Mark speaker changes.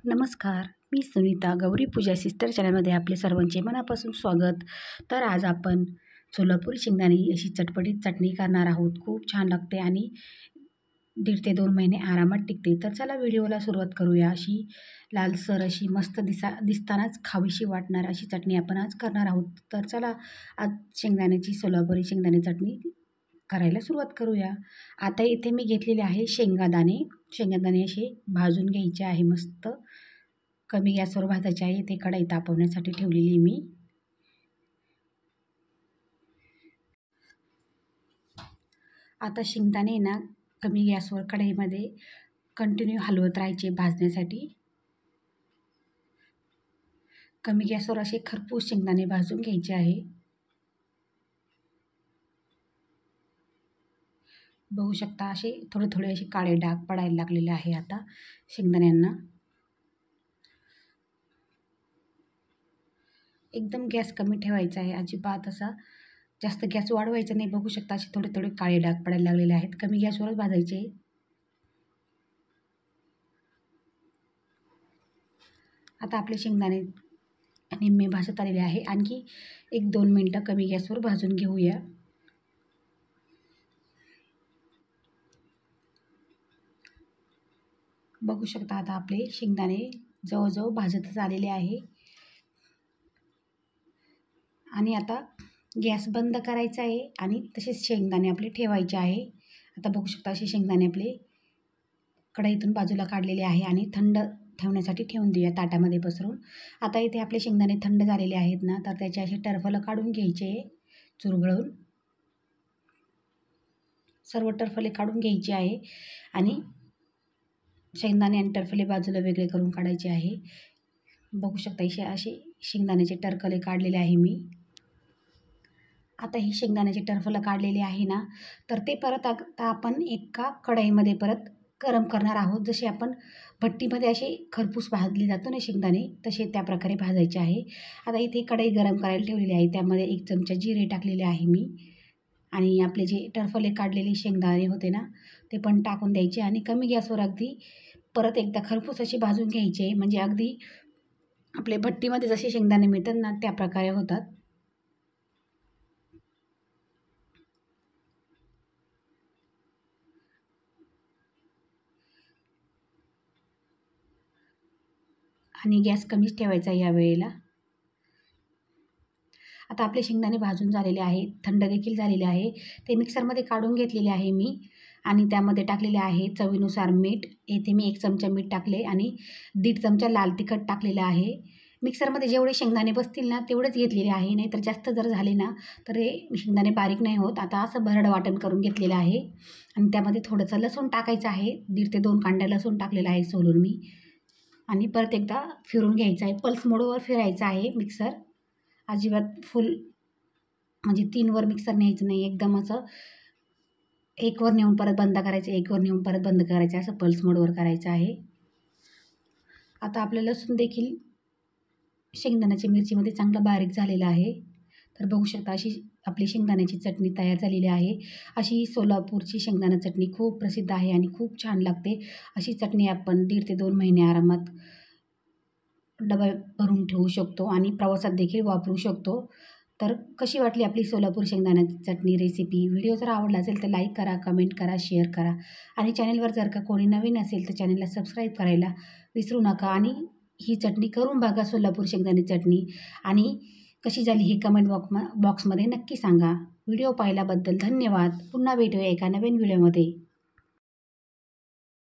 Speaker 1: नमस्कार, मी सुनीता गौरी पूजा सिस्टर चॅनलमध्ये आपले सर्वांचे मनापासून स्वागत. तर आज आपण सोलापुरी शेंगदाणे अशी चटपटीत चटणी करणार आहोत. खूप छान लागते आणि 1.5 ते 2 महिने आरामात टिकते. तर चला व्हिडिओला सुरुवात करूया. अशी लालसर अशी मस्त दिसतानाच खावीशी वाटणार अशी चटणी आपण आज करणार आहोत. तर चला आज शेंगदाण्याची सोलापुरी शेंगदाणे चटणी करायला सुरुवात करूया. आता इथे मी घेतलेले आहे शेंगादाणे असे भाजून घ्यायचे आहे. मस्त कमी गॅसवर भाजायचे आहे. ते कढई तापवण्यासाठी ठेवलेली मी. आता शेंगदाणे ना कमी गॅसवर कढईमध्ये कंटिन्यू हलवत राहायचे भाजण्यासाठी. कमी गॅसवर असे खरपूस शेंगदाणे भाजून घ्यायचे आहे. बघू शकता असे थोडे थोडे असे काळे डाग पडायला लागलेले आहे आता शेंगदाण्यांना. एकदम गॅस कमी ठेवायचा आहे. अजिबात असा जास्त गॅस वाढवायचा नाही. बघू शकता असे थोडे थोडे काळे डाग पडायला लागलेले आहेत. कमी गॅसवरच भाजायचे. आता आपले शेंगदाणे निम्मे भाजत आलेले आहे. आणखी 1-2 मिनटं कमी गॅसवर भाजून घेऊया. बघू शकता आता आपले शेंगदाणे जवळजवळ भाजतच आलेले आहे. आणि आता गॅस बंद करायचा आहे आणि तसेच शेंगदाणे आपले ठेवायचे आहे. आता बघू शकता असे शेंगदाणे आपले कढईतून बाजूला काढलेले आहे आणि थंड ठेवण्यासाठी ठेवून देऊया ताटामध्ये पसरून. आता इथे आपले शेंगदाणे थंड झालेले आहेत ना, तर त्याचे असे टरफलं काढून घ्यायचे चुरगळून. सर्व टरफले काढून घ्यायचे आहे आणि शेंगदाणे आणि टरफले बाजूला वेगळे करून काढायचे आहे. बघू शकता असे शेंगदाण्याचे टरफले काढलेले आहे मी. आता ही शेंगदाण्याचे टरफलं काढलेले आहे ना, तर ते परत आता आपण एका कढईमध्ये परत गरम करणार आहोत. जसे आपण भट्टीमध्ये असे खरपूस भाजले जातो ना शेंगदाणे, तसे त्या प्रकारे भाजायचे आहे. आता इथे कढई गरम करायला ठेवलेली आहे. त्यामध्ये 1 चमचा जिरे टाकलेले आहे मी आणि आपले जे टरफले काढलेले शेंगदाणे होते ना, ते पण टाकून द्यायचे आणि कमी गॅसवर अगदी परत एकदा खरपूस असे भाजून घ्यायचे. म्हणजे अगदी आपले भट्टीमध्ये जसे शेंगदाणे मिळतात ना, त्या प्रकारे होतात. आणि गॅस कमीच ठेवायचा या वेळेला. आता आपले शेंगदाणे भाजून झालेले आहे, थंड देखील झालेले आहे. ते मिक्सरमध्ये काढून घेतलेले आहे मी आणि त्यामध्ये टाकलेले आहे चवीनुसार मीठ. येथे मी 1 चमचा मीठ टाकले आणि 1.5 चमचा लाल तिखट टाकलेलं आहे. मिक्सरमध्ये जेवढे शेंगदाणे बसतील ना तेवढेच घेतलेले आहे. नाहीतर जास्त जर झाले ना तर हे शेंगदाणे बारीक नाही होत. आता असं भरड वाटण करून घेतलेलं आहे आणि त्यामध्ये थोडंसं लसूण टाकायचं आहे. 1.5 ते 2 कांड्या लसूण टाकलेला आहे सोलून मी. आणि परत एकदा फिरून घ्यायचं आहे. पल्स मोडवर फिरायचं आहे मिक्सर. अजिबात फुल म्हणजे 3 वर मिक्सर न्यायचं नाही. एकदम असं 1 वर नेऊन परत बंद करायचं, 1 वर नेऊन परत बंद करायचं, असं पल्स मोडवर करायचं आहे. आता आपलं लसूण देखील शेंगदाण्याच्या मिरचीमध्ये चांगलं बारीक झालेलं आहे. तर बघू शकता अशी आपली शेंगदाण्याची चटणी तयार झालेली आहे. अशी सोलापूरची शेंगदाणा चटणी खूप प्रसिद्ध आहे आणि खूप छान लागते. अशी चटणी आपण 1.5 ते 2 महिने आरामात डबा भरून ठेवू शकतो आणि प्रवासात देखील वापरू शकतो. तर कशी वाटली आपली सोलापूर शेंगदाण्याची चटणी रेसिपी? व्हिडिओ जर आवडला असेल तर लाईक करा, कमेंट करा, शेअर करा आणि चॅनलवर जर का कोणी नवीन असेल तर चॅनलला सबस्क्राईब करायला विसरू नका. आणि ही चटणी करून बघा, सोलापूर शेंगदाणे चटणी, आणि कशी झाली हे कमेंट बॉक्समध्ये नक्की सांगा. व्हिडिओ पाहिल्याबद्दल धन्यवाद. पुन्हा भेटूया एका नवीन व्हिडिओमध्ये.